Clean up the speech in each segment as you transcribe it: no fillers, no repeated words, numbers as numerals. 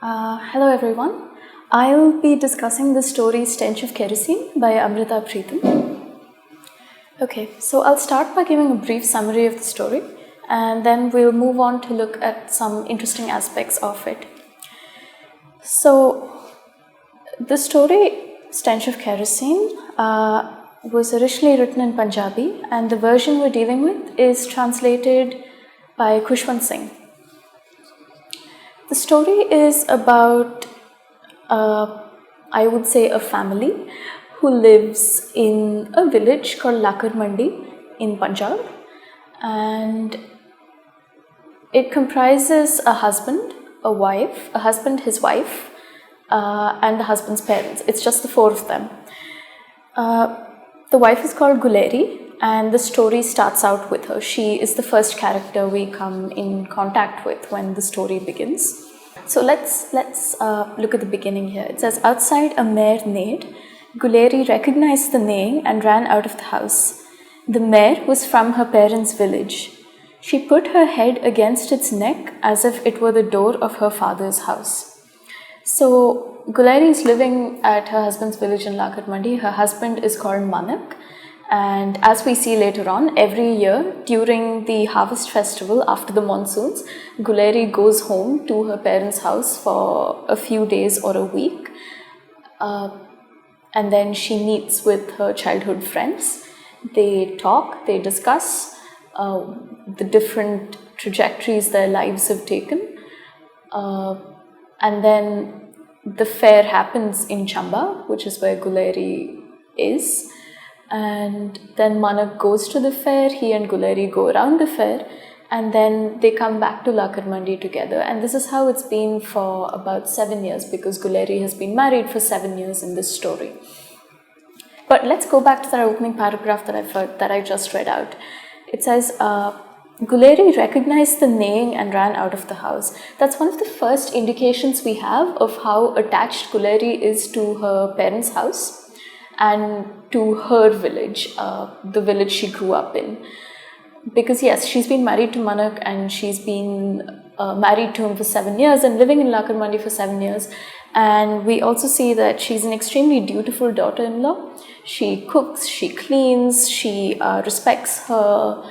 Hello everyone. I'll be discussing the story Stench of Kerosene by Amrita Preetham. Okay, so I'll start by giving a brief summary of the story and then we'll move on to look at some interesting aspects of it. So, the story Stench of Kerosene was originally written in Punjabi, and the version we're dealing with is translated by Khushwant Singh. The story is about, I would say, a family who lives in a village called Lakar Mandi in Punjab, and it comprises a husband, his wife, and the husband's parents. It's just the four of them. The wife is called Guleri, and the story starts out with her. She is the first character we come in contact with when the story begins. So let's look at the beginning here. It says, outside a mare neighed. Guleri recognized the neighing and ran out of the house. The mare was from her parents' village. She put her head against its neck as if it were the door of her father's house. So Guleri is living at her husband's village in Lakar Mandi. Her husband is called Manak. And as we see later on, every year during the harvest festival after the monsoons, Guleri goes home to her parents' house for a few days or a week. And then she meets with her childhood friends. They talk, they discuss the different trajectories their lives have taken. And then the fair happens in Chamba, which is where Guleri is. And then Manak goes to the fair, he and Guleri go around the fair, and then they come back to Lakar Mandi together. And this is how it's been for about 7 years, because Guleri has been married for 7 years in this story. But let's go back to that opening paragraph that I just read out. It says, Guleri recognized the neighing and ran out of the house. That's one of the first indications we have of how attached Guleri is to her parents' house and to her village, the village she grew up in. Because yes, she's been married to Manak and she's been married to him for 7 years and living in Lakar Mandi for 7 years. And we also see that she's an extremely dutiful daughter-in-law. She cooks, she cleans, she respects her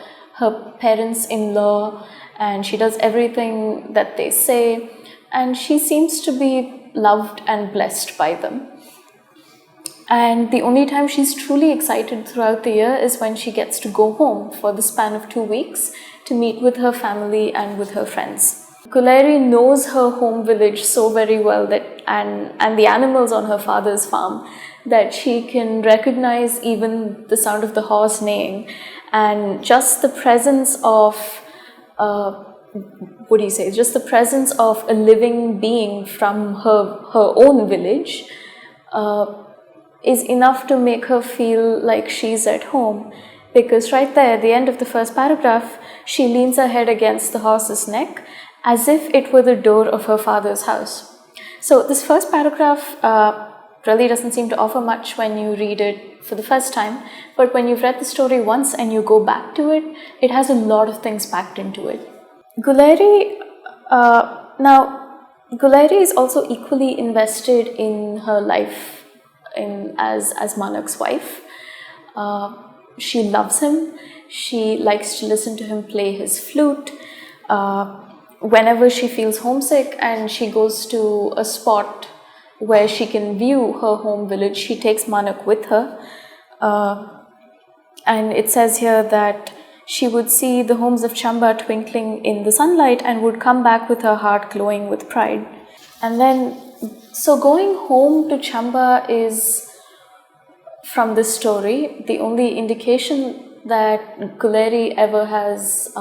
parents-in-law, and she does everything that they say, and she seems to be loved and blessed by them. And the only time she's truly excited throughout the year is when she gets to go home for the span of 2 weeks to meet with her family and with her friends. Guleri knows her home village so very well and the animals on her father's farm that she can recognize even the sound of the horse neighing, and just the presence of just the presence of a living being from her own village is enough to make her feel like she's at home. Because right there at the end of the first paragraph, she leans her head against the horse's neck as if it were the door of her father's house. So this first paragraph really doesn't seem to offer much when you read it for the first time, but when you've read the story once and you go back to it, it has a lot of things packed into it. Guleri is also equally invested in her life as Manak's wife. She loves him. She likes to listen to him play his flute. Whenever she feels homesick and she goes to a spot where she can view her home village, she takes Manak with her. And it says here that she would see the homes of Chamba twinkling in the sunlight and would come back with her heart glowing with pride. And then, so going home to Chamba is, from this story, the only indication that Guleri ever has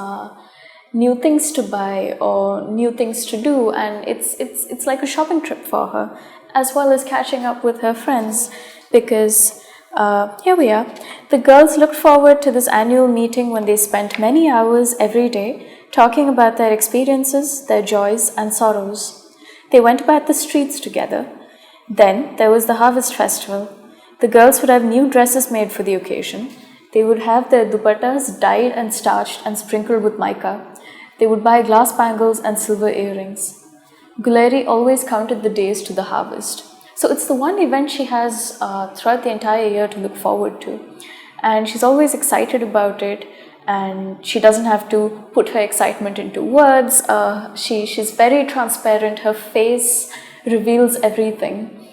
new things to buy or new things to do, and it's like a shopping trip for her, as well as catching up with her friends, because here we are. The girls looked forward to this annual meeting when they spent many hours every day talking about their experiences, their joys and sorrows. They went about the streets together. Then there was the harvest festival. The girls would have new dresses made for the occasion. They would have their dupattas dyed and starched and sprinkled with mica. They would buy glass bangles and silver earrings. Guleri always counted the days to the harvest. So it's the one event she has throughout the entire year to look forward to. And she's always excited about it, and she doesn't have to put her excitement into words. She's very transparent. Her face reveals everything.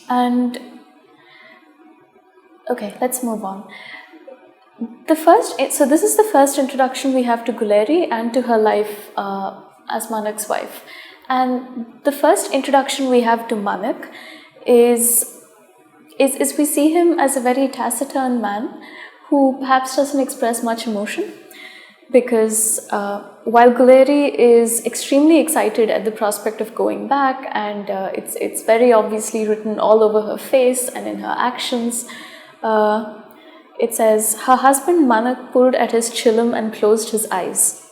And okay, let's move on. So this is the first introduction we have to Guleri and to her life as Manak's wife. And the first introduction we have to Manak is we see him as a very taciturn man who perhaps doesn't express much emotion, because while Guleri is extremely excited at the prospect of going back, and it's very obviously written all over her face and in her actions, it says, her husband Manak pulled at his chillum and closed his eyes.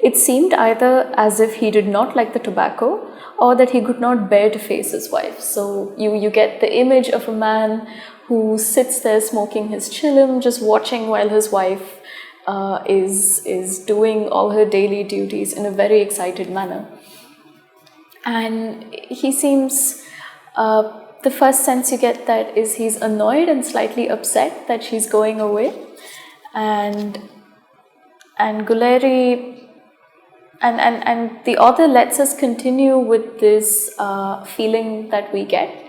It seemed either as if he did not like the tobacco, or that he could not bear to face his wife. So you get the image of a man who sits there smoking his chillum, just watching while his wife is doing all her daily duties in a very excited manner. And he seems, the first sense you get that is he's annoyed and slightly upset that she's going away. And Guleri, and the author lets us continue with this feeling that we get,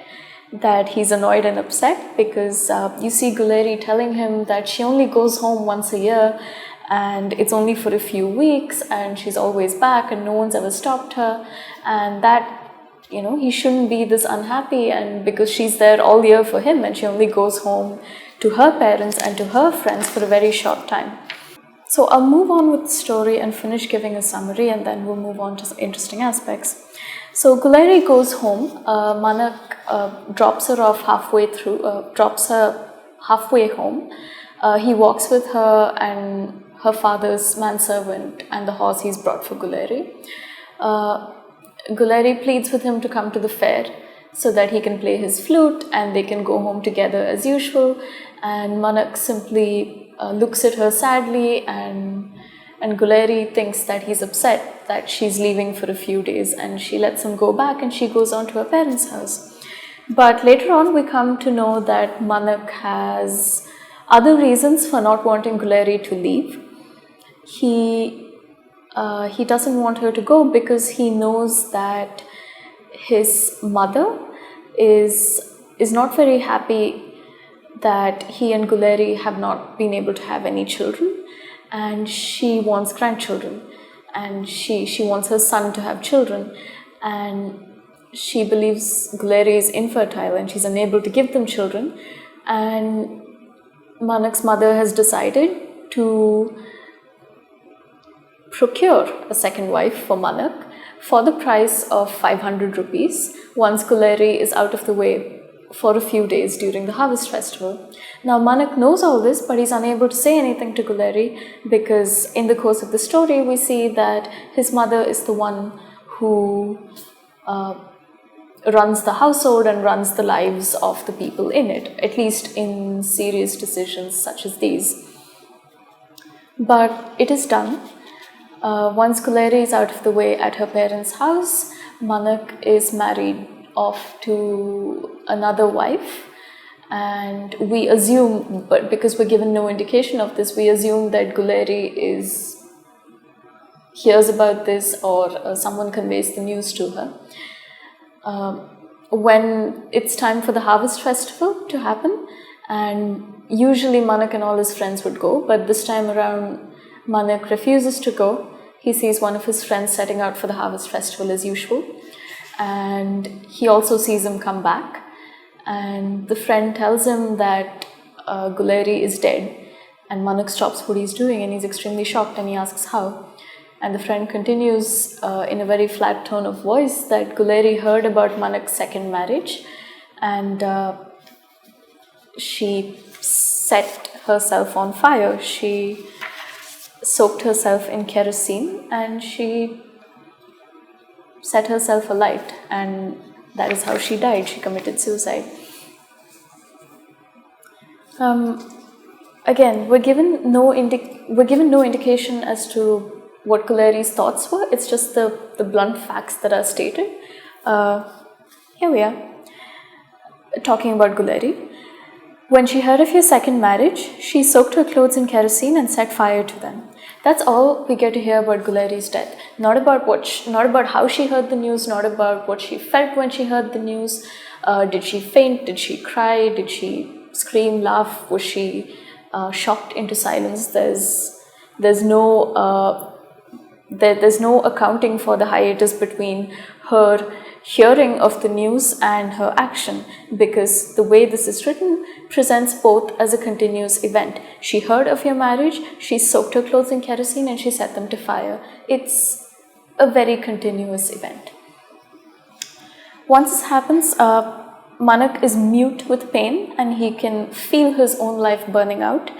that he's annoyed and upset, because you see Guleri telling him that she only goes home once a year, and it's only for a few weeks, and she's always back and no one's ever stopped her, and that, you know, he shouldn't be this unhappy, and because she's there all year for him and she only goes home to her parents and to her friends for a very short time. So I'll move on with the story and finish giving a summary, and then we'll move on to some interesting aspects. So Guleri goes home. Manak drops her off halfway home. He walks with her and her father's manservant and the horse he's brought for Guleri. Guleri pleads with him to come to the fair so that he can play his flute and they can go home together as usual. And Manak simply looks at her sadly, and Guleri thinks that he's upset that she's leaving for a few days, and she lets him go back and she goes on to her parents' house. But later on we come to know that Manak has other reasons for not wanting Guleri to leave. He doesn't want her to go because he knows that his mother is not very happy that he and Guleri have not been able to have any children, and she wants grandchildren, and she wants her son to have children, and she believes Guleri is infertile and she's unable to give them children. And Manak's mother has decided to procure a second wife for Manak for the price of 500 rupees once Guleri is out of the way for a few days during the harvest festival. Now Manak knows all this, but he's unable to say anything to Guleri because in the course of the story we see that his mother is the one who runs the household and runs the lives of the people in it, at least in serious decisions such as these. But it is done. Once Guleri is out of the way at her parents' house, Manak is married off to another wife, and we assume, but because we're given no indication of this, we assume that Guleri hears about this, or someone conveys the news to her. When it's time for the harvest festival to happen, and usually Manak and all his friends would go, but this time around Manak refuses to go. He sees one of his friends setting out for the harvest festival as usual, and he also sees him come back, and the friend tells him that Guleri is dead, and Manak stops what he's doing and he's extremely shocked and he asks how. And the friend continues in a very flat tone of voice that Guleri heard about Manak's second marriage, and she set herself on fire. She soaked herself in kerosene and she set herself alight, and that is how she died. She committed suicide. Again, we're given no indication as to what Guleri's thoughts were. It's just the blunt facts that are stated. Here we are, talking about Guleri. When she heard of your second marriage, she soaked her clothes in kerosene and set fire to them. That's all we get to hear about Guleri's death. Not about how she heard the news, not about what she felt when she heard the news. Did she faint? Did she cry? Did she scream, laugh? Was she shocked into silence? There's no accounting for the hiatus between her hearing of the news and her action, because the way this is written presents both as a continuous event. She heard of your marriage, she soaked her clothes in kerosene, and she set them to fire. It's a very continuous event. Once this happens, Manak is mute with pain and he can feel his own life burning out.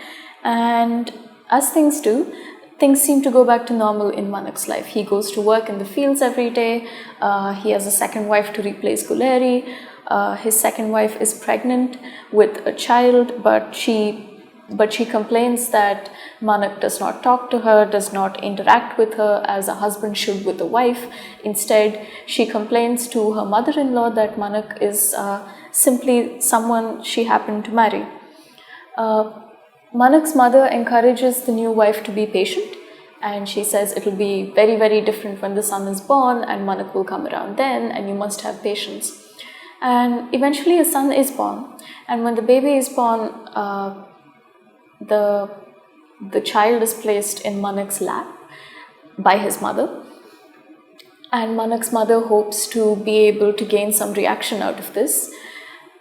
And as things do, things seem to go back to normal in Manak's life. He goes to work in the fields every day. He has a second wife to replace Guleri. His second wife is pregnant with a child, but she complains that Manak does not talk to her, does not interact with her as a husband should with a wife. Instead, she complains to her mother-in-law that Manak is simply someone she happened to marry. Manak's mother encourages the new wife to be patient, and she says it will be very, very different when the son is born, and Manak will come around then, and you must have patience. And eventually a son is born, and when the baby is born, the child is placed in Manak's lap by his mother, and Manak's mother hopes to be able to gain some reaction out of this,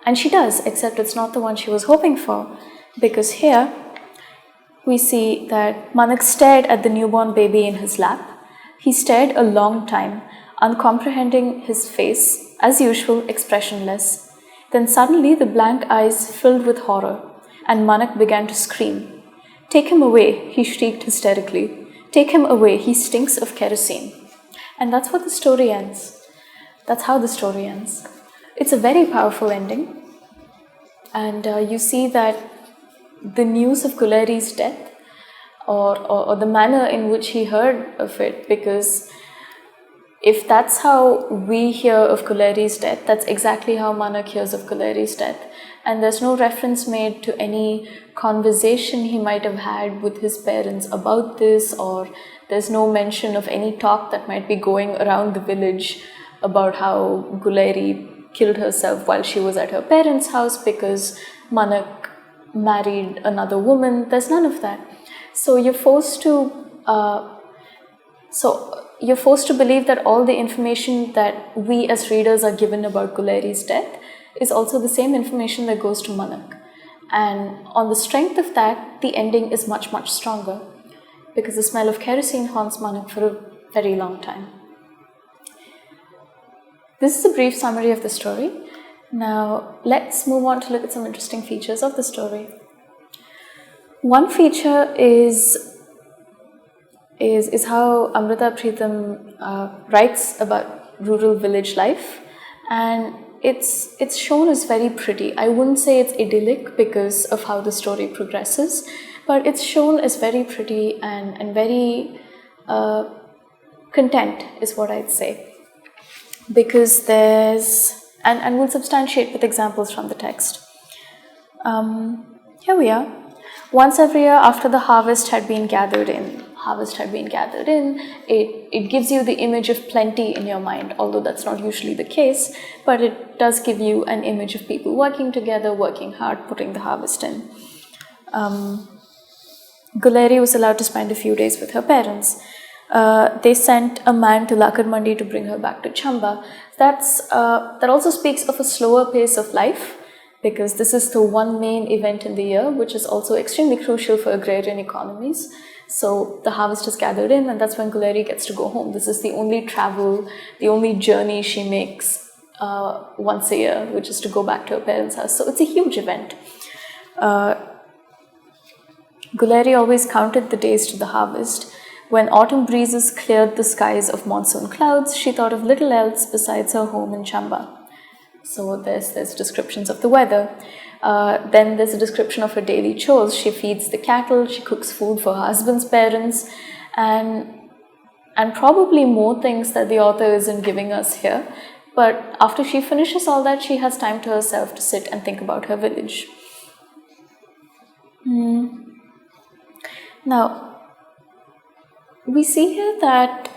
and she does, except it's not the one she was hoping for, because here we see that Manak stared at the newborn baby in his lap. He stared a long time, uncomprehending, his face, as usual, expressionless. Then suddenly the blank eyes filled with horror, and Manak began to scream. "Take him away," he shrieked hysterically. "Take him away, he stinks of kerosene." And that's what the story ends. That's how the story ends. It's a very powerful ending. And you see that the news of Guleri's death, or the manner in which he heard of it, because if that's how we hear of Guleri's death, that's exactly how Manak hears of Guleri's death. And there's no reference made to any conversation he might have had with his parents about this, or there's no mention of any talk that might be going around the village about how Guleri killed herself while she was at her parents' house because Manak married another woman. There's none of that. So you're forced to believe that all the information that we as readers are given about Guleri's death is also the same information that goes to Manak. And on the strength of that, the ending is much, much stronger, because the smell of kerosene haunts Manak for a very long time. This is a brief summary of the story. Now, let's move on to look at some interesting features of the story. One feature is how Amrita Preetham writes about rural village life, and it's shown as very pretty. I wouldn't say it's idyllic because of how the story progresses, but it's shown as very pretty and very content is what I'd say, because there's and we'll substantiate with examples from the text. Here we are. Once every year after the harvest had been gathered in, it gives you the image of plenty in your mind, although that's not usually the case, but it does give you an image of people working together, working hard, putting the harvest in. Guleri was allowed to spend a few days with her parents. They sent a man to Lakad Mandi to bring her back to Chamba. That also speaks of a slower pace of life, because this is the one main event in the year, which is also extremely crucial for agrarian economies. So the harvest is gathered in, and that's when Guleri gets to go home. This is the only travel, the only journey she makes once a year, which is to go back to her parents' house. So it's a huge event. Guleri always counted the days to the harvest. When autumn breezes cleared the skies of monsoon clouds, she thought of little else besides her home in Chamba. So there's descriptions of the weather. Then there's a description of her daily chores. She feeds the cattle, she cooks food for her husband's parents, and and probably more things that the author isn't giving us here. But after she finishes all that, she has time to herself to sit and think about her village. Now, we see here that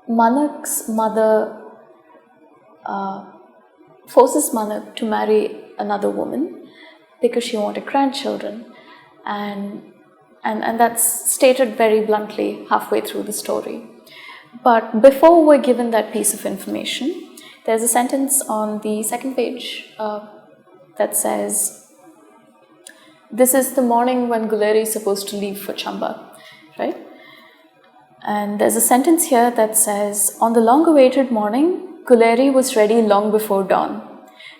Manak's mother forces Manak to marry another woman because she wanted grandchildren, and that's stated very bluntly halfway through the story. But before we're given that piece of information, there's a sentence on the second page that says, "This is the morning when Guleri is supposed to leave for Chamba," right? And there's a sentence here that says, "On the long-awaited morning, Guleri was ready long before dawn.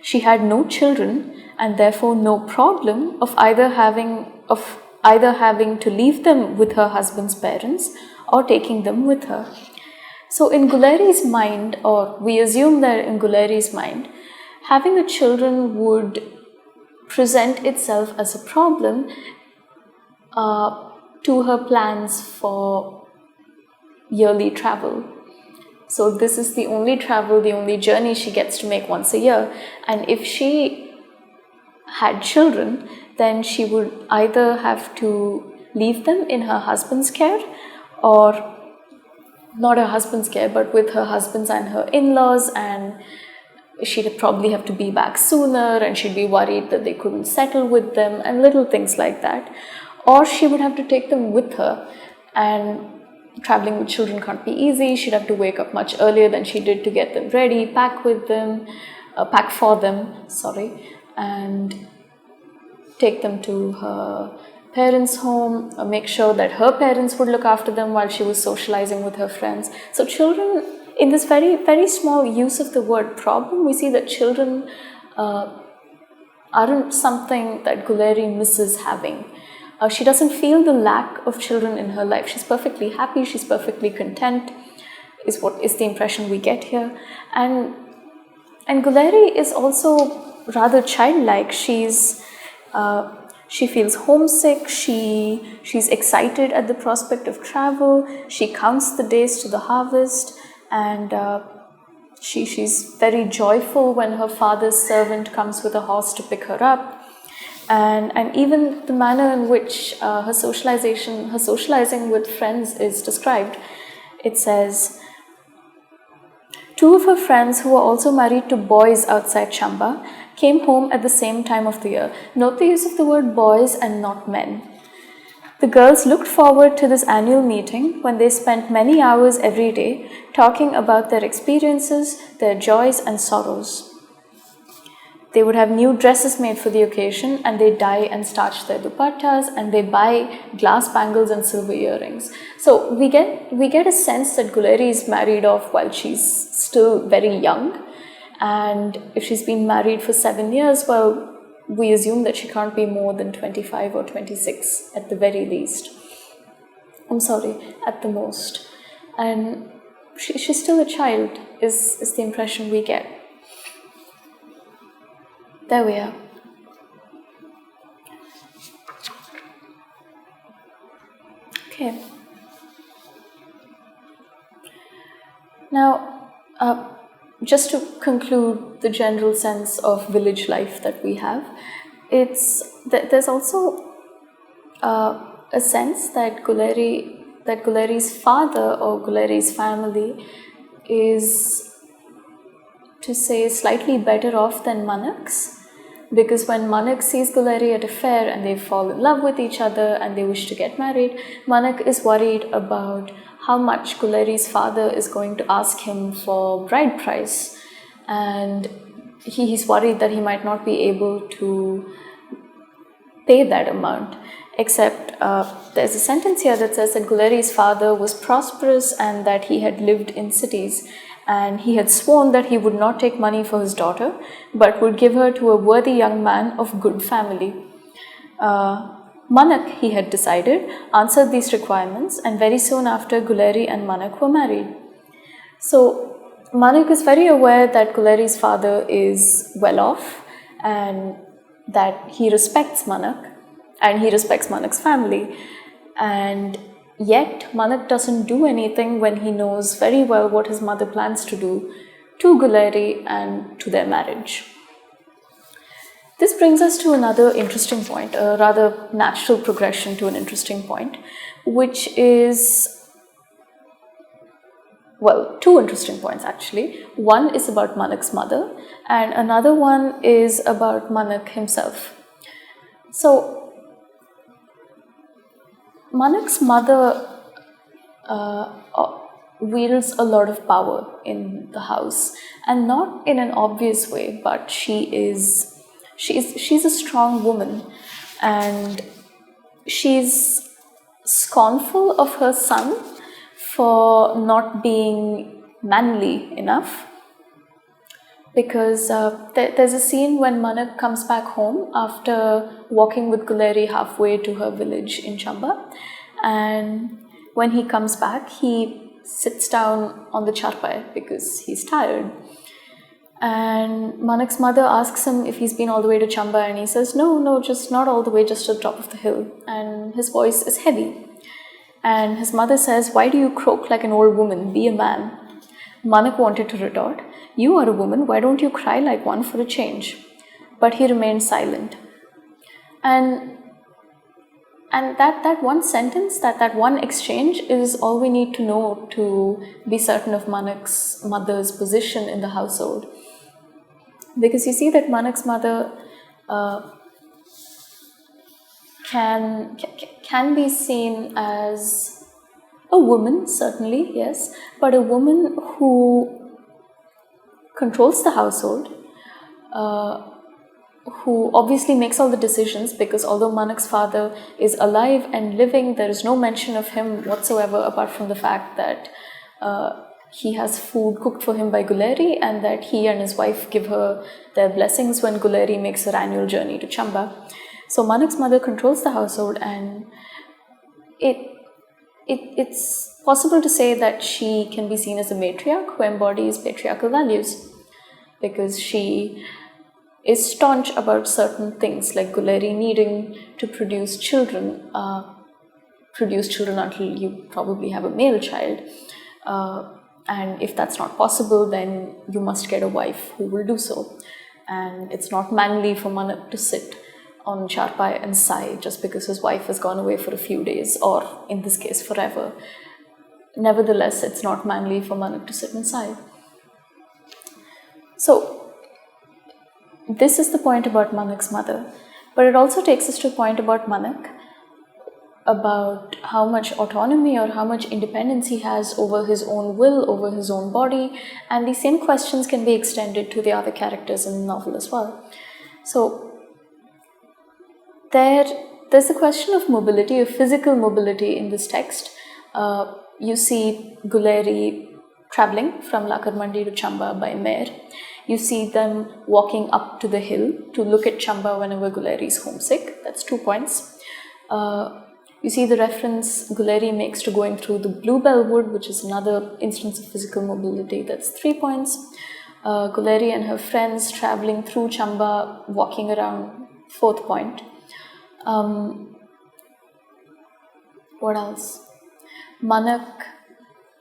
She had no children and therefore no problem of either having to leave them with her husband's parents or taking them with her." So in Guleri's mind, or we assume that in Guleri's mind, having a children would present itself as a problem to her plans for yearly travel. So this is the only travel, the only journey she gets to make once a year. And if she had children, then she would either have to leave them in her husband's care, or not her husband's care, but with her husband's and her in-laws, and she'd probably have to be back sooner, and she'd be worried that they couldn't settle with them, and little things like that. Or she would have to take them with her, and traveling with children can't be easy. She'd have to wake up much earlier than she did to get them ready, pack for them, and take them to her parents' home, make sure that her parents would look after them while she was socializing with her friends. So children, in this very, very small use of the word problem, we see that children aren't something that Guleri misses having. She doesn't feel the lack of children in her life. She's perfectly happy, she's perfectly content, is the impression we get here. And Guleri is also rather childlike. She feels homesick, she's excited at the prospect of travel, she counts the days to the harvest, and she's very joyful when her father's servant comes with a horse to pick her up. And even the manner in which her socializing with friends is described. It says, "Two of her friends who were also married to boys outside Chamba came home at the same time of the year." Note the use of the word boys and not men. "The girls looked forward to this annual meeting when they spent many hours every day talking about their experiences, their joys and sorrows. They would have new dresses made for the occasion, and they dye and starch their dupattas, and they buy glass bangles and silver earrings." So we get a sense that Guleri is married off while she's still very young, and if she's been married for 7 years, well, we assume that she can't be more than 25 or 26 at the very least. At the most. And she's still a child, is the impression we get. There we are. Okay. Now, just to conclude the general sense of village life that we have, there's also a sense that Guleri's father or Guleri's family is, to say, slightly better off than Manak's, because when Manak sees Guleri at a fair and they fall in love with each other and they wish to get married, Manak is worried about how much Guleri's father is going to ask him for bride price, and he's worried that he might not be able to pay that amount. Except there's a sentence here that says that Guleri's father was prosperous and that he had lived in cities, and he had sworn that he would not take money for his daughter, but would give her to a worthy young man of good family. Manak, he had decided, answered these requirements, and very soon after, Guleri and Manak were married. So Manak is very aware that Guleri's father is well off and that he respects Manak and he respects Manak's family. And yet Manak doesn't do anything when he knows very well what his mother plans to do to Guleri and to their marriage. This brings us to another interesting point, a rather natural progression to an interesting point, which is, well, two interesting points actually. One is about Manak's mother, and another one is about Manak himself. So, Manak's mother wields a lot of power in the house, and not in an obvious way, but she's a strong woman, and she's scornful of her son for not being manly enough. Because there's a scene when Manak comes back home after walking with Guleri halfway to her village in Chamba, and when he comes back, he sits down on the charpai because he's tired. And Manak's mother asks him if he's been all the way to Chamba, and he says, no, just not all the way, just to the top of the hill. And his voice is heavy. And his mother says, why do you croak like an old woman? Be a man. Manak wanted to retort, you are a woman, why don't you cry like one for a change? But he remained silent. And that one sentence, that one exchange is all we need to know to be certain of Manak's mother's position in the household. Because you see that Manak's mother can be seen as a woman, certainly, yes, but a woman who controls the household, who obviously makes all the decisions, because although Manak's father is alive and living, there is no mention of him whatsoever apart from the fact that he has food cooked for him by Guleri, and that he and his wife give her their blessings when Guleri makes her annual journey to Chamba. So Manak's mother controls the household, and it's possible to say that she can be seen as a matriarch who embodies patriarchal values, because she is staunch about certain things, like Guleri needing to produce children until you probably have a male child. And if that's not possible, then you must get a wife who will do so. And it's not manly for Manak to sit on charpai and sigh just because his wife has gone away for a few days, or in this case forever. Nevertheless, it's not manly for Manak to sit and sigh. So this is the point about Manak's mother, but it also takes us to a point about Manak, about how much autonomy or how much independence he has over his own will, over his own body, and these same questions can be extended to the other characters in the novel as well. So there's the question of mobility, of physical mobility in this text. You see Guleri traveling from Lakarmandi to Chamba by mare. You see them walking up to the hill to look at Chamba whenever Guleri is homesick. That's 2 points. You see the reference Guleri makes to going through the Bluebell Wood, which is another instance of physical mobility. That's 3 points. Guleri and her friends traveling through Chamba, walking around, 4th point. What else? Manak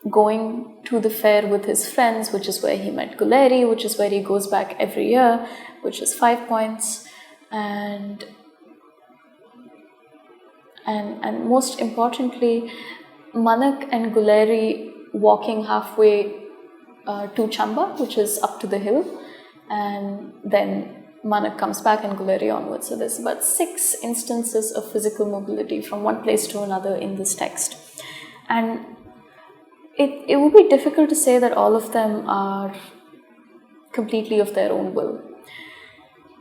going to the fair with his friends, which is where he met Guleri, which is where he goes back every year, which is 5 points. And most importantly, Manak and Guleri walking halfway to Chamba, which is up to the hill, and then Manak comes back and Guleri onwards. So there's about 6 instances of physical mobility from one place to another in this text. And it would be difficult to say that all of them are completely of their own will,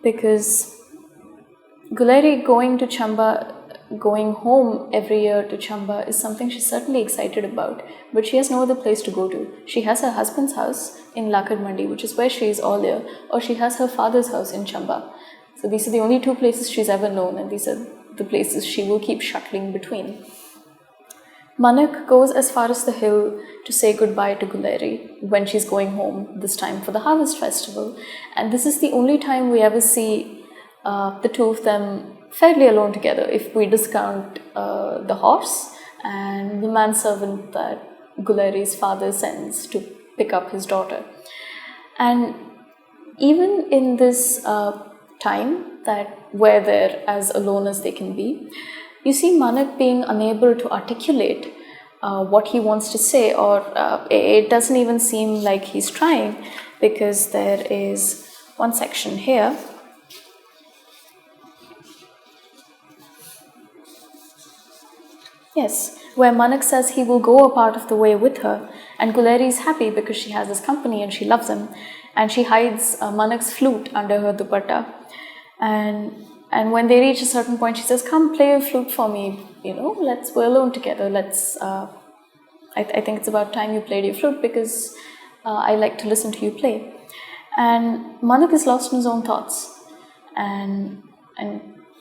because Guleri going to Chamba, going home every year to Chamba is something she's certainly excited about, but she has no other place to go to. She has her husband's house in Lakarmandi, which is where she is all year, or she has her father's house in Chamba. So these are the only 2 places she's ever known, and these are the places she will keep shuttling between. Manak goes as far as the hill to say goodbye to Guleri when she's going home, this time for the harvest festival. And this is the only time we ever see the 2 of them fairly alone together if we discount the horse and the manservant that Guleri's father sends to pick up his daughter. And even in this time that where they're as alone as they can be, you see Manak being unable to articulate what he wants to say, or it doesn't even seem like he's trying, because there is one section here. Yes, where Manak says he will go a part of the way with her, and Guleri is happy because she has his company and she loves him, and she hides Manak's flute under her dupatta. And when they reach a certain point, she says, "Come, play a flute for me. We're alone together. I think it's about time you played your flute, because I like to listen to you play." And Manak is lost in his own thoughts, and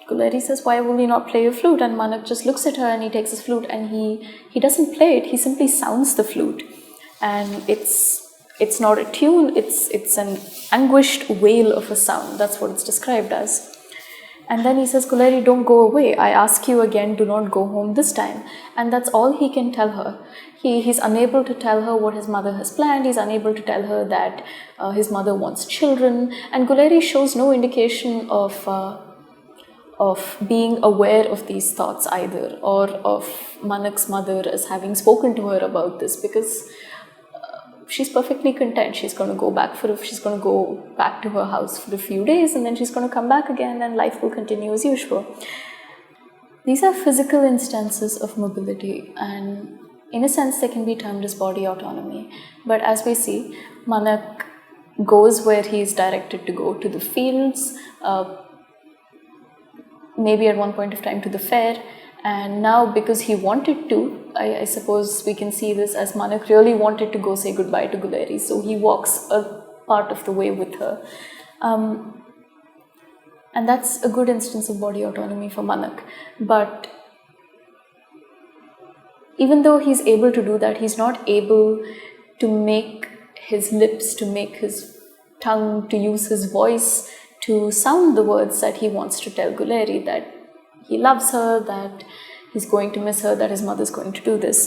Guleri says, "Why will you not play your flute?" And Manak just looks at her and he takes his flute and he doesn't play it. He simply sounds the flute, and it's not a tune. It's an anguished wail of a sound. That's what it's described as. And then he says, "Guleri, don't go away. I ask you again, do not go home this time." And that's all he can tell her. He's unable to tell her what his mother has planned. He's unable to tell her that his mother wants children. And Guleri shows no indication of being aware of these thoughts either, or of Manak's mother as having spoken to her about this, because she's perfectly content. She's going to go back to her house for a few days, and then she's going to come back again, and life will continue as usual. These are physical instances of mobility, and in a sense they can be termed as body autonomy. But as we see, Manak goes where he is directed to go, to the fields, maybe at one point of time to the fair, and now because he wanted to, I suppose we can see this as Manak really wanted to go say goodbye to Guleri, so he walks a part of the way with her. And that's a good instance of body autonomy for Manak. But even though he's able to do that, he's not able to make his lips, to make his tongue, to use his voice to sound the words that he wants to tell Guleri, that he loves her, that he's going to miss her, that his mother's going to do this.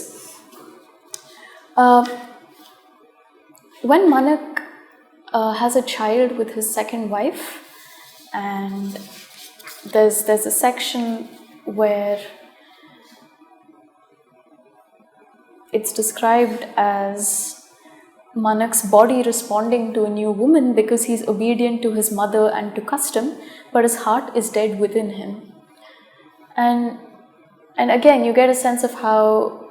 When Manak has a child with his second wife, and there's a section where it's described as Manak's body responding to a new woman because he's obedient to his mother and to custom, but his heart is dead within him. And again, you get a sense of how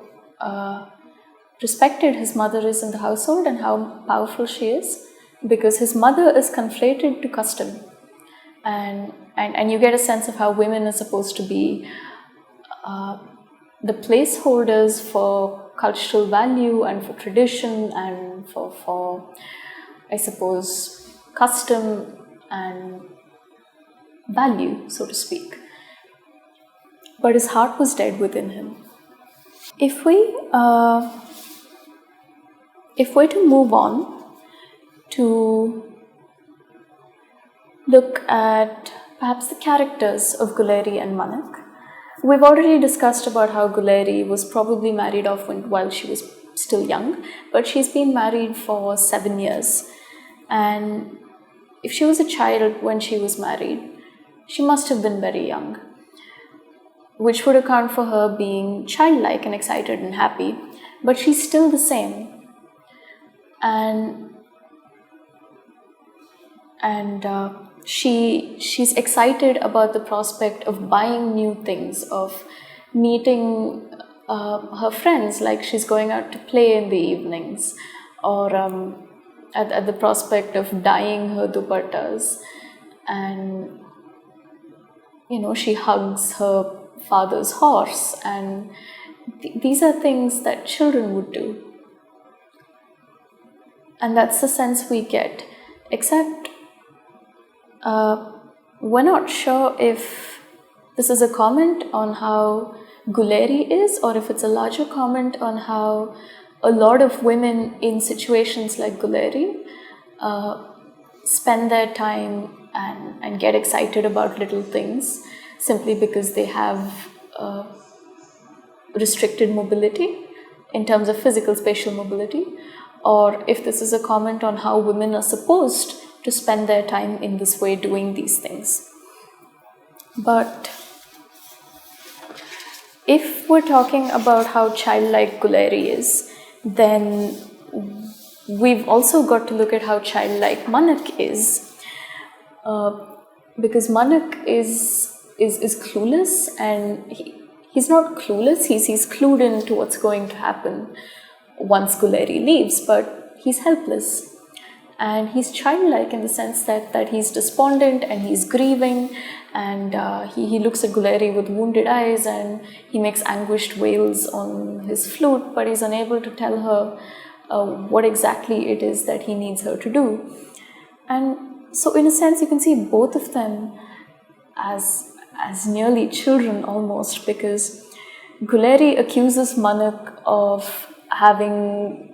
respected his mother is in the household and how powerful she is, because his mother is conflated to custom. And you get a sense of how women are supposed to be the placeholders for cultural value and for tradition and for I suppose, custom and value, so to speak. But his heart was dead within him. If we're to move on to look at perhaps the characters of Guleri and Manak, we've already discussed about how Guleri was probably married off while she was still young, but she's been married for 7 years. And if she was a child when she was married, she must have been very young, which would account for her being childlike and excited and happy, but she's still the same. And she's excited about the prospect of buying new things, of meeting her friends, like she's going out to play in the evenings, or at the prospect of dyeing her dupattas, and she hugs her father's horse, and these are things that children would do. And that's the sense we get, except we're not sure if this is a comment on how Guleri is, or if it's a larger comment on how a lot of women in situations like Guleri spend their time and get excited about little things. simply because they have restricted mobility in terms of physical spatial mobility, or if this is a comment on how women are supposed to spend their time in this way doing these things. But if we're talking about how childlike Guleri is, then we've also got to look at how childlike Manak is, because Manak is clueless, and he's not clueless, he's clued into what's going to happen once Guleri leaves, but he's helpless. And he's childlike in the sense that he's despondent and he's grieving, and he looks at Guleri with wounded eyes, and he makes anguished wails on his flute, but he's unable to tell her what exactly it is that he needs her to do. And so in a sense you can see both of them as nearly children almost, because Guleri accuses Manak of having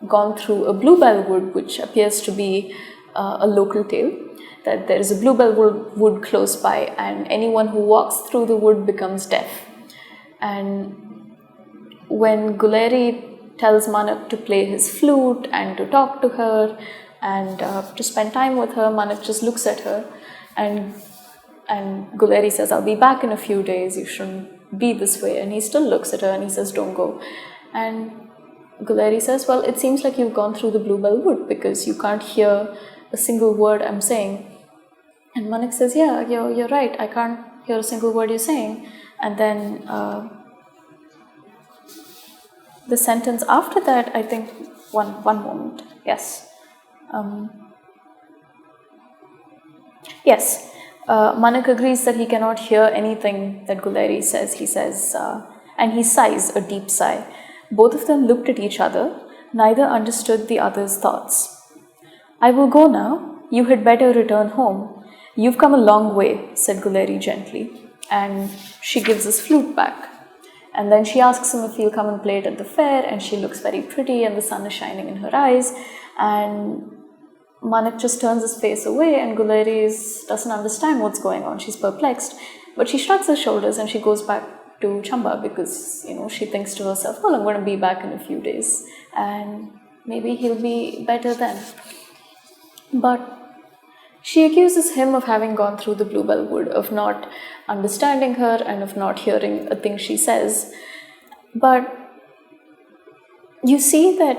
gone through a bluebell wood, which appears to be a local tale, that there is a bluebell wood close by, and anyone who walks through the wood becomes deaf. And when Guleri tells Manak to play his flute and to talk to her and to spend time with her, Manak just looks at her, and Guleri says, "I'll be back in a few days, you shouldn't be this way." And he still looks at her and he says, "Don't go." And Guleri says, "Well, it seems like you've gone through the bluebell wood because you can't hear a single word I'm saying." And Manak says, "Yeah, you're right, I can't hear a single word you're saying." And then the sentence after that, I think, one moment, yes. Manak agrees that he cannot hear anything that Guleri says. He says, and he sighs a deep sigh. Both of them looked at each other. Neither understood the other's thoughts. "I will go now. You had better return home. You've come a long way," said Guleri gently. And she gives his flute back. And then she asks him if he'll come and play it at the fair, and she looks very pretty and the sun is shining in her eyes. And Manak just turns his face away, and Guleri doesn't understand what's going on. She's perplexed, but she shrugs her shoulders and she goes back to Chamba because, she thinks to herself, "Well, I'm going to be back in a few days and maybe he'll be better then." But she accuses him of having gone through the bluebell wood, of not understanding her and of not hearing a thing she says. But you see that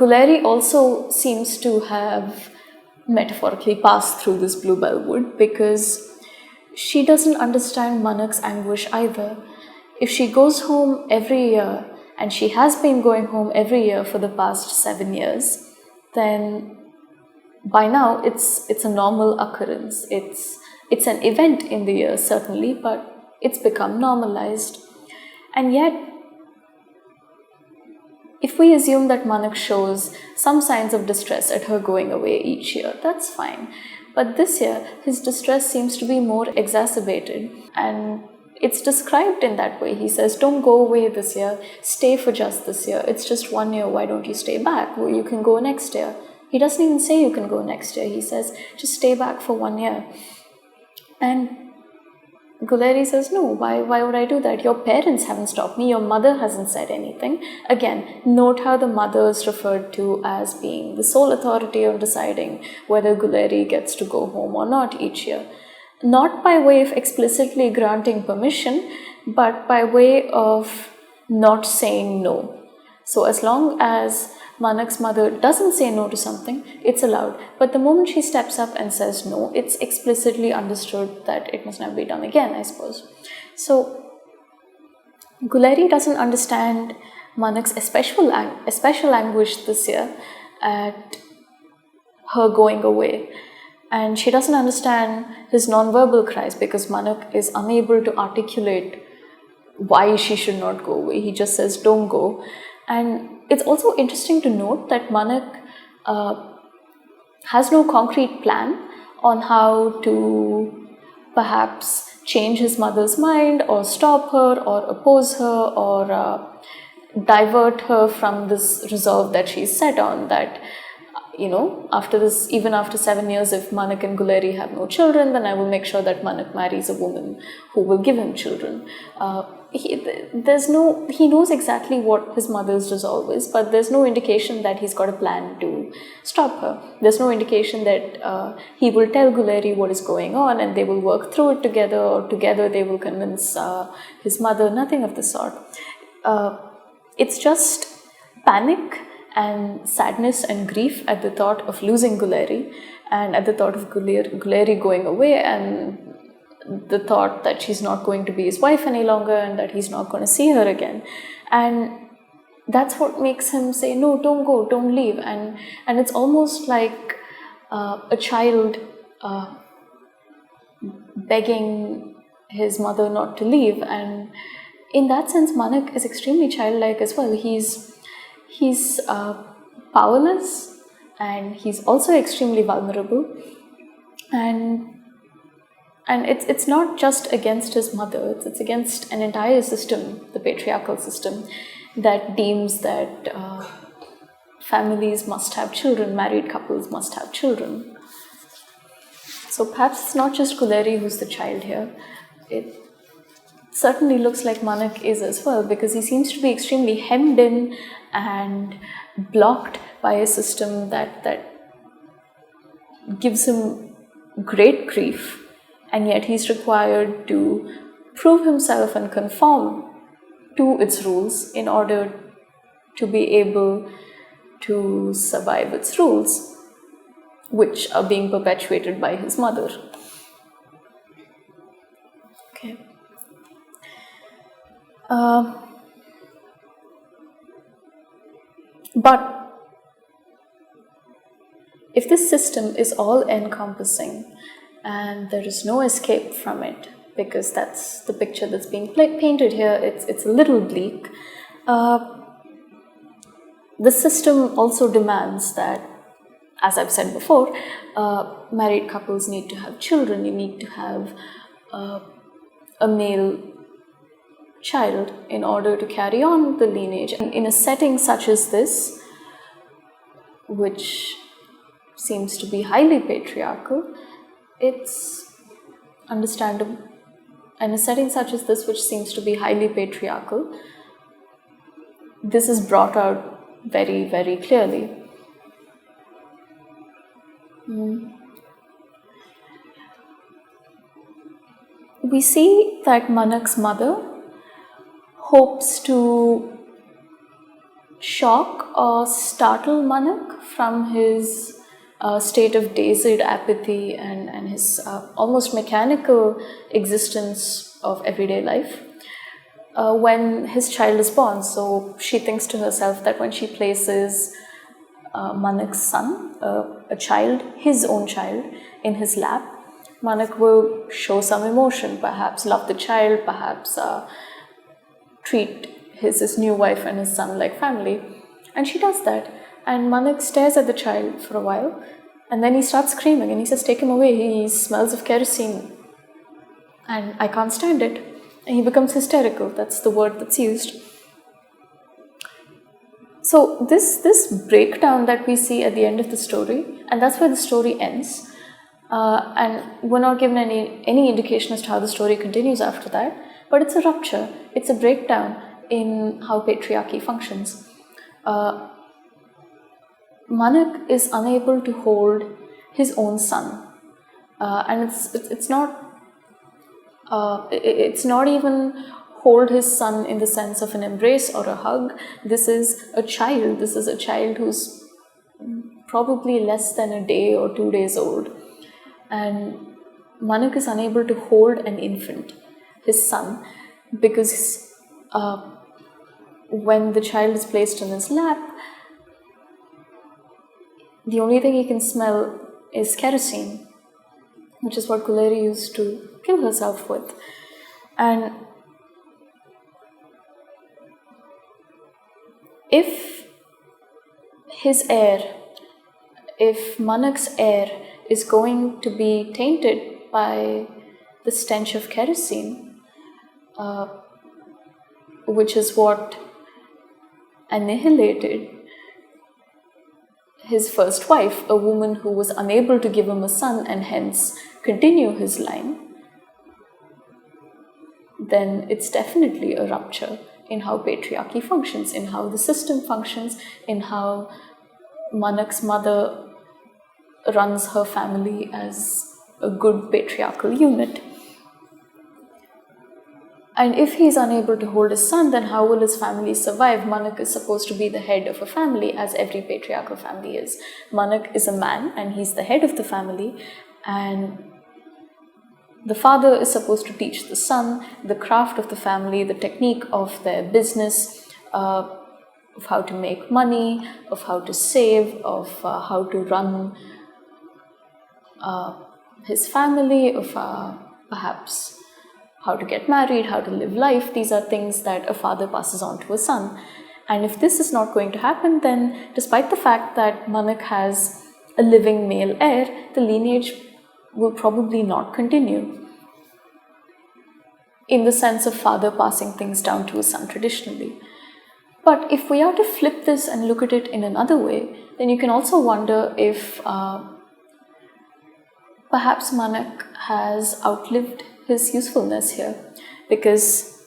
Guleri also seems to have metaphorically passed through this bluebell wood, because she doesn't understand Manak's anguish either. If she goes home every year, and she has been going home every year for the past 7 years, then by now it's a normal occurrence. It's an event in the year, certainly, but it's become normalized. And yet, if we assume that Manak shows some signs of distress at her going away each year, that's fine. But this year, his distress seems to be more exacerbated, and it's described in that way. He says, "Don't go away this year, stay for just this year. It's just 1 year, why don't you stay back? Well, you can go next year." He doesn't even say you can go next year. He says, "Just stay back for 1 year." And Guleri says, "No, why would I do that? Your parents haven't stopped me. Your mother hasn't said anything." Again, note how the mother is referred to as being the sole authority on deciding whether Guleri gets to go home or not each year. Not by way of explicitly granting permission, but by way of not saying no. So as long as Manak's mother doesn't say no to something, it's allowed. But the moment she steps up and says no, it's explicitly understood that it must never be done again, I suppose. So Guleri doesn't understand Manak's especial anguish this year at her going away. And she doesn't understand his nonverbal cries because Manak is unable to articulate why she should not go away. He just says, "Don't go." And it's also interesting to note that Manak has no concrete plan on how to perhaps change his mother's mind or stop her or oppose her or divert her from this resolve that she's set on, that after this, even after 7 years, if Manak and Guleri have no children, then I will make sure that Manak marries a woman who will give him children. He knows exactly what his mother's resolve is, but there's no indication that he's got a plan to stop her. There's no indication that he will tell Guleri what is going on and they will work through it together, or together they will convince his mother. Nothing of the sort. It's just panic and sadness and grief at the thought of losing Guleri, and at the thought of Guleri going away, and the thought that she's not going to be his wife any longer and that he's not going to see her again. And that's what makes him say, no, don't go, don't leave. And it's almost like a child begging his mother not to leave. And in that sense, Manak is extremely childlike as well. He's powerless, and he's also extremely vulnerable, and it's not just against his mother, it's against an entire system, the patriarchal system, that deems that families must have children, married couples must have children. So perhaps it's not just Guleri who's the child here. It certainly looks like Manak is as well, because he seems to be extremely hemmed in and blocked by a system that gives him great grief, and yet he's required to prove himself and conform to its rules in order to be able to survive its rules, which are being perpetuated by his mother. Okay. But if this system is all-encompassing and there is no escape from it, because that's the picture that's being painted here, it's a little bleak. The system also demands that, as I've said before, married couples need to have children. You need to have a male child in order to carry on the lineage. In a setting such as this, which seems to be highly patriarchal, it's understandable. In a setting such as this, which seems to be highly patriarchal, this is brought out very, very clearly. We see that Manak's mother hopes to shock or startle Manak from his state of dazed apathy and his almost mechanical existence of everyday life when his child is born. So she thinks to herself that when she places Manak's son, a child, his own child, in his lap, Manak will show some emotion, perhaps love the child, perhaps treat his new wife and his son like family. And she does that. And Manak stares at the child for a while, and then he starts screaming and he says, take him away, he smells of kerosene and I can't stand it. And he becomes hysterical, that's the word that's used. So this breakdown that we see at the end of the story, and that's where the story ends, and we're not given any indication as to how the story continues after that, but it's a rupture, it's a breakdown in how patriarchy functions. Manak is unable to hold his own son, and it's not even hold his son in the sense of an embrace or a hug. This is a child. This is a child who's probably less than a day or 2 days old, and Manak is unable to hold an infant, his son, because when the child is placed in his lap, the only thing he can smell is kerosene, which is what Guleri used to kill herself with. And if his air, if Manak's air is going to be tainted by the stench of kerosene, which is what annihilated his first wife, a woman who was unable to give him a son and hence continue his line, then it's definitely a rupture in how patriarchy functions, in how the system functions, in how Manak's mother runs her family as a good patriarchal unit. And if he's unable to hold his son, then how will his family survive? Manak is supposed to be the head of a family, as every patriarchal family is. Manak is a man and he's the head of the family, and the father is supposed to teach the son the craft of the family, the technique of their business, of how to make money, of how to save, of how to run his family, of perhaps how to get married, how to live life. These are things that a father passes on to a son. And if this is not going to happen, then despite the fact that Manak has a living male heir, the lineage will probably not continue in the sense of father passing things down to his son traditionally. But if we are to flip this and look at it in another way, then you can also wonder if perhaps Manak has outlived his usefulness here, because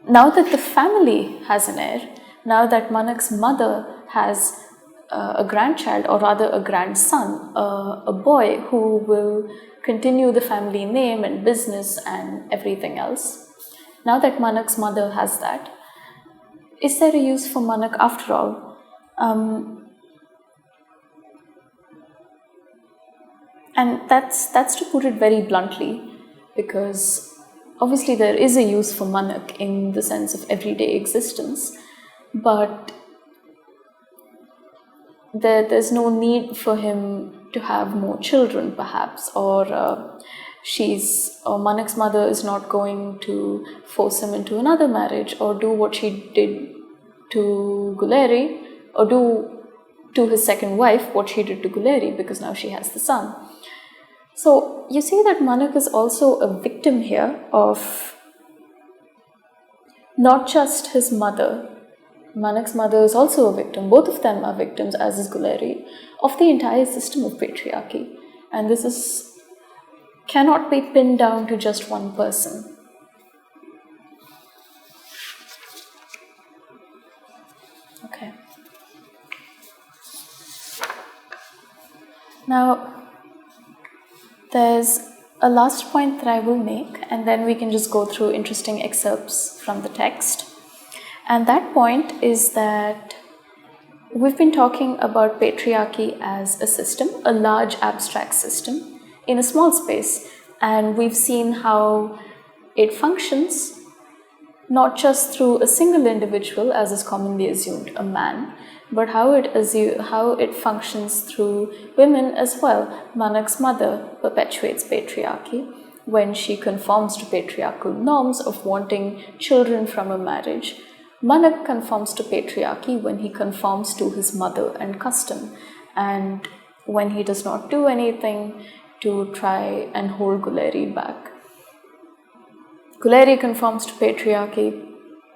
now that the family has an heir, now that Manak's mother has a grandchild, or rather a grandson, a boy who will continue the family name and business and everything else, now that Manak's mother has that, is there a use for Manak after all? And that's to put it very bluntly, because obviously there is a use for Manak in the sense of everyday existence, but there's no need for him to have more children, perhaps, or Manak's mother is not going to force him into another marriage, or do what she did to Guleri, or do to his second wife what she did to Guleri, because now she has the son. So you see that Manak is also a victim here of not just his mother. Manak's mother is also a victim. Both of them are victims, as is Guleri, of the entire system of patriarchy. And this cannot be pinned down to just one person. Okay. Now, there's a last point that I will make, and then we can just go through interesting excerpts from the text. And that point is that we've been talking about patriarchy as a system, a large abstract system in a small space, and we've seen how it functions not just through a single individual, as is commonly assumed, a man, but how it functions through women as well. Manak's mother perpetuates patriarchy when she conforms to patriarchal norms of wanting children from a marriage. Manak conforms to patriarchy when he conforms to his mother and custom, and when he does not do anything to try and hold Guleri back. Guleri conforms to patriarchy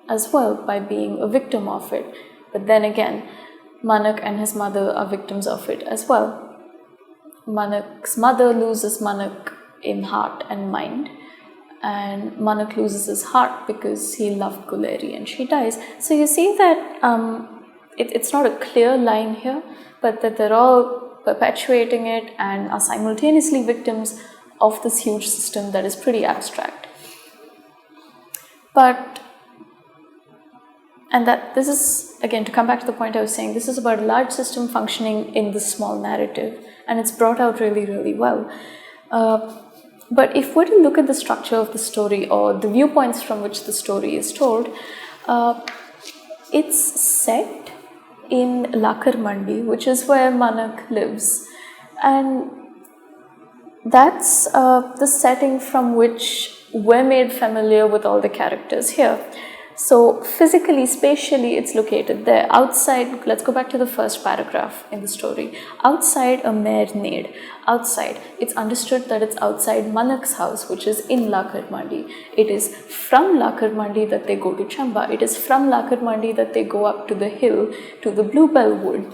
as well by being a victim of it, but then again, Manak and his mother are victims of it as well. Manak's mother loses Manak in heart and mind, and Manak loses his heart because he loved Guleri and she dies. So you see that it's not a clear line here, but that they're all perpetuating it and are simultaneously victims of this huge system that is pretty abstract. And that this is, again, to come back to the point I was saying, this is about a large system functioning in this small narrative, and it's brought out really, really well. But if we're to look at the structure of the story, or the viewpoints from which the story is told, it's set in Lakar Mandi, which is where Manak lives. And that's the setting from which we're made familiar with all the characters here. So physically, spatially, it's located there. Outside, let's go back to the first paragraph in the story. Outside a mare neighed. Outside, it's understood that it's outside Manak's house, which is in Lakar Mandi. It is from Lakar Mandi that they go to Chamba. It is from Lakar Mandi that they go up to the hill, to the Bluebell Wood.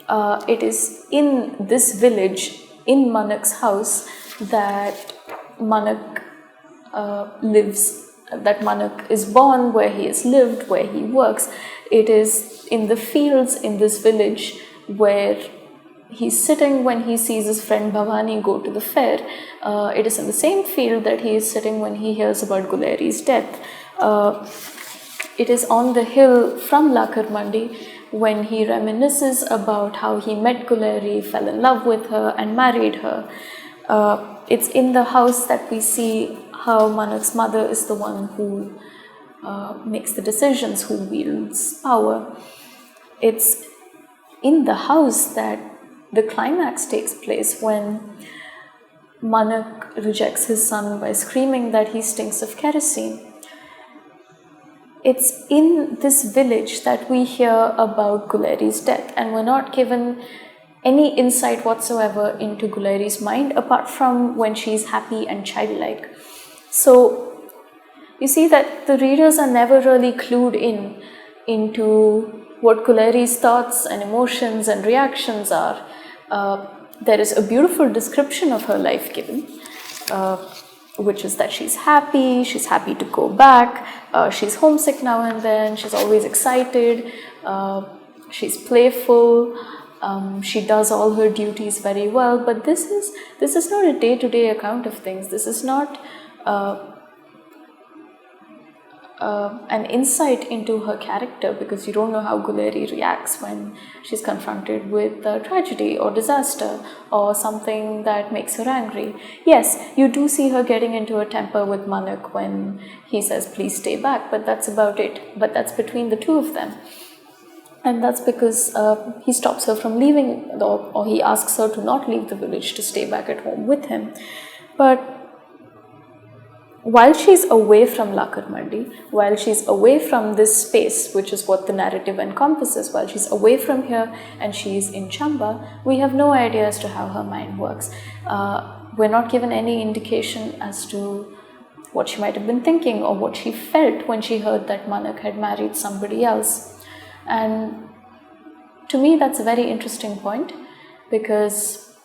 it is in this village, in Manak's house, that Manak lives, that Manak is born, where he has lived, where he works. It is in the fields in this village where he's sitting when he sees his friend Bhavani go to the fair. It is in the same field that he is sitting when he hears about Guleri's death. It is on the hill from Lakar Mandi when he reminisces about how he met Guleri, fell in love with her and married her. It's in the house that we see how Manak's mother is the one who makes the decisions, who wields power. It's in the house that the climax takes place when Manak rejects his son by screaming that he stinks of kerosene. It's in this village that we hear about Guleri's death, and we're not given any insight whatsoever into Guleri's mind apart from when she's happy and childlike. So you see that the readers are never really clued into what Guleri's thoughts and emotions and reactions are. There is a beautiful description of her life given, which is that she's happy to go back, she's homesick now and then, she's always excited, she's playful, she does all her duties very well. But this is not a day-to-day account of things. This is not an insight into her character, because you don't know how Guleri reacts when she's confronted with tragedy or disaster or something that makes her angry. Yes, you do see her getting into a temper with Manak when he says please stay back, but that's about it. But that's between the two of them, and that's because he stops her from leaving, or he asks her to not leave the village, to stay back at home with him. But while she's away from Lakar Mandi, while she's away from this space, which is what the narrative encompasses, while she's away from here and she's in Chamba, we have no idea as to how her mind works. We're not given any indication as to what she might have been thinking or what she felt when she heard that Manak had married somebody else. And to me, that's a very interesting point, because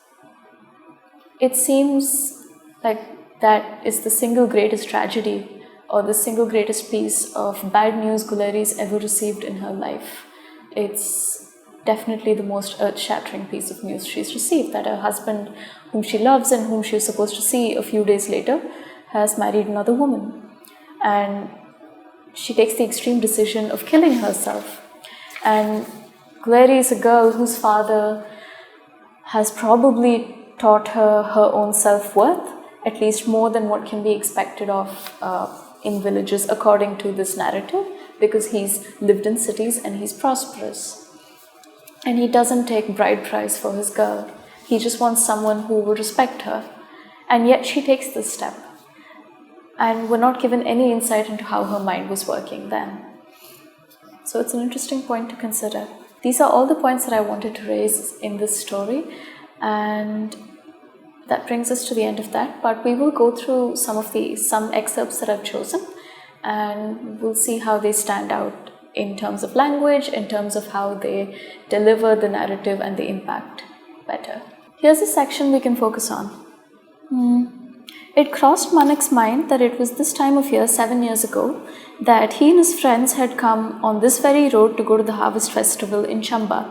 it seems like that is the single greatest tragedy or the single greatest piece of bad news Guleri's ever received in her life. It's definitely the most earth-shattering piece of news she's received, that her husband, whom she loves and whom she was supposed to see a few days later, has married another woman. And she takes the extreme decision of killing herself. And Guleri is a girl whose father has probably taught her her own self-worth, at least more than what can be expected of in villages according to this narrative, because he's lived in cities and he's prosperous. And he doesn't take bride price for his girl. He just wants someone who will respect her. And yet she takes this step. And we're not given any insight into how her mind was working then. So it's an interesting point to consider. These are all the points that I wanted to raise in this story, and that brings us to the end of that. But we will go through some excerpts that I've chosen, and we'll see how they stand out in terms of language, in terms of how they deliver the narrative and the impact better. Here's a section we can focus on. It crossed Manak's mind that it was this time of year 7 years ago that he and his friends had come on this very road to go to the harvest festival in Chamba.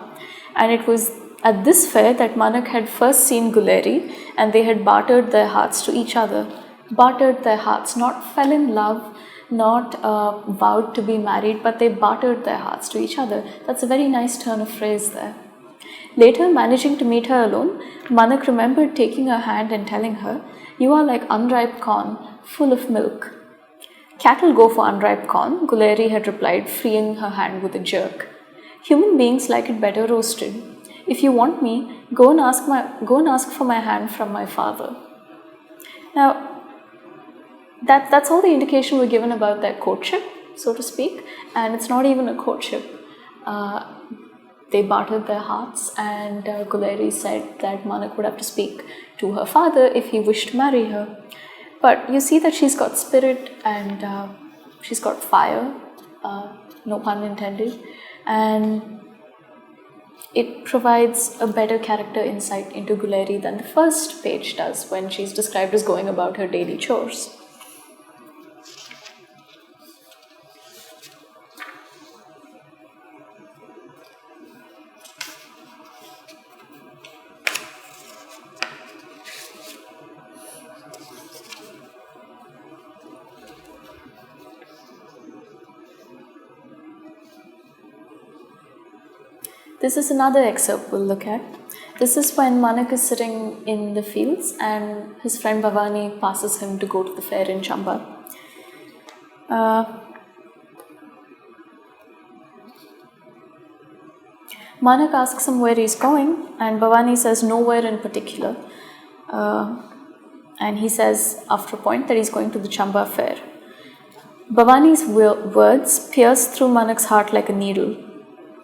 And it was at this fair that Manak had first seen Guleri, and they had bartered their hearts to each other. Bartered their hearts, not fell in love, not vowed to be married, but they bartered their hearts to each other. That's a very nice turn of phrase there. Later, managing to meet her alone, Manak remembered taking her hand and telling her, "You are like unripe corn, full of milk." "Cattle go for unripe corn," Guleri had replied, freeing her hand with a jerk. "Human beings like it better roasted. If you want me, go and ask for my hand from my father." Now, that's all the indication we're given about their courtship, so to speak, and it's not even a courtship. They bartered their hearts, and Guleri said that Manak would have to speak to her father if he wished to marry her. But you see that she's got spirit and she's got fire, no pun intended, and it provides a better character insight into Guleri than the first page does when she's described as going about her daily chores. This is another excerpt we'll look at. This is when Manak is sitting in the fields and his friend Bhavani passes him to go to the fair in Chamba. Manak asks him where he's going, and Bhavani says nowhere in particular. And he says after a point that he's going to the Chamba fair. Bhavani's words pierce through Manak's heart like a needle.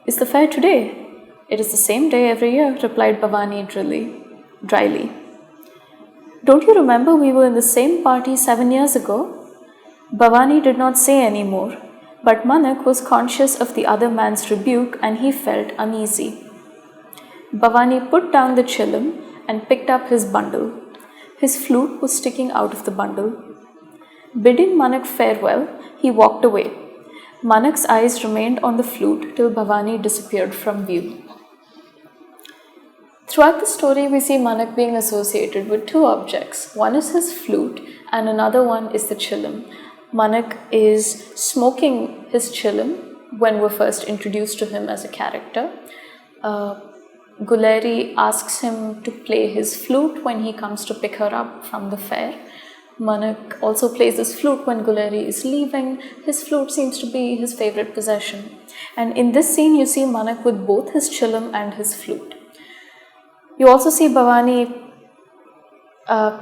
Is the fair today? It is the same day every year, replied Bhavani dryly. Don't you remember we were in the same party 7 years ago? Bhavani did not say any more, but Manak was conscious of the other man's rebuke and he felt uneasy. Bhavani put down the chillum and picked up his bundle. His flute was sticking out of the bundle. Bidding Manak farewell, he walked away. Manak's eyes remained on the flute till Bhavani disappeared from view. Throughout the story, we see Manak being associated with two objects. One is his flute and another one is the chillum. Manak is smoking his chillum when we're first introduced to him as a character. Guleri asks him to play his flute when he comes to pick her up from the fair. Manak also plays his flute when Guleri is leaving. His flute seems to be his favorite possession. And in this scene, you see Manak with both his chillum and his flute. You also see Bhavani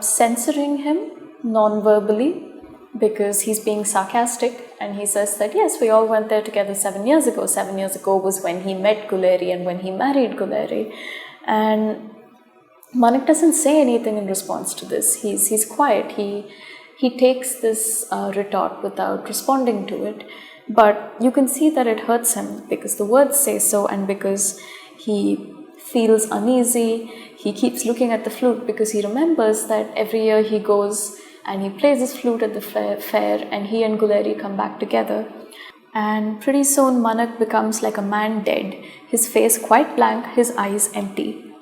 censoring him non-verbally because he's being sarcastic, and he says that yes, we all went there together 7 years ago. 7 years ago was when he met Guleri and when he married Guleri. And Manak doesn't say anything in response to this. He's quiet. He takes this retort without responding to it. But you can see that it hurts him because the words say so and because he feels uneasy. He keeps looking at the flute because he remembers that every year he goes and he plays his flute at the fair and he and Guleri come back together. And pretty soon Manak becomes like a man dead, his face quite blank, his eyes empty.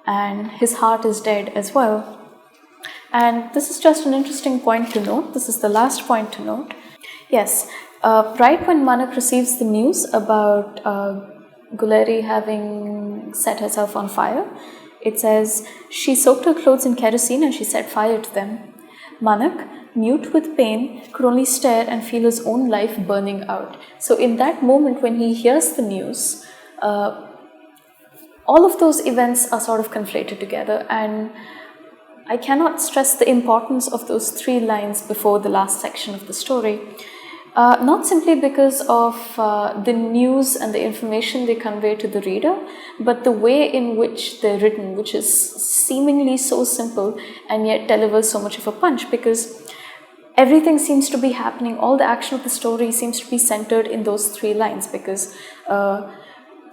And his heart is dead as well. And this is just an interesting point to note. This is the last point to note. Yes, right when Manak receives the news about Guleri having set herself on fire, it says, she soaked her clothes in kerosene and she set fire to them. Manak, mute with pain, could only stare and feel his own life burning out. So in that moment when he hears the news, all of those events are sort of conflated together, and I cannot stress the importance of those 3 lines before the last section of the story. Not simply because of the news and the information they convey to the reader, but the way in which they're written, which is seemingly so simple and yet delivers so much of a punch, because everything seems to be happening, all the action of the story seems to be centered in those 3 lines, because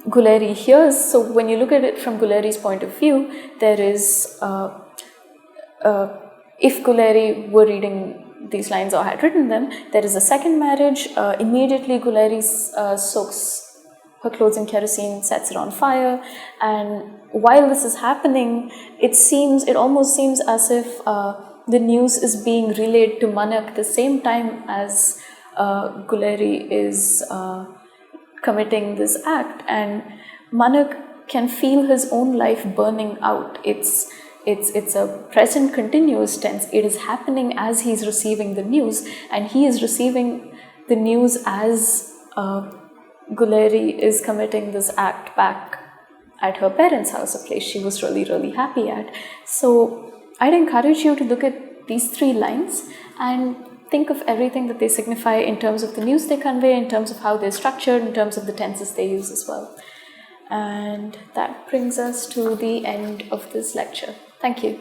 Guleri hears, so when you look at it from Guleri's point of view, there is, if Guleri were reading these lines or had written them, there is a second marriage. Immediately Guleri soaks her clothes in kerosene, sets it on fire, and while this is happening, it almost seems as if the news is being relayed to Manak the same time as Guleri is committing this act, and Manak can feel his own life burning out. It's a present continuous tense. It is happening as he's receiving the news, and he is receiving the news as Guleri is committing this act back at her parents' house, a place she was really, really happy at. So I'd encourage you to look at these 3 lines and think of everything that they signify in terms of the news they convey, in terms of how they're structured, in terms of the tenses they use as well. And that brings us to the end of this lecture. Thank you.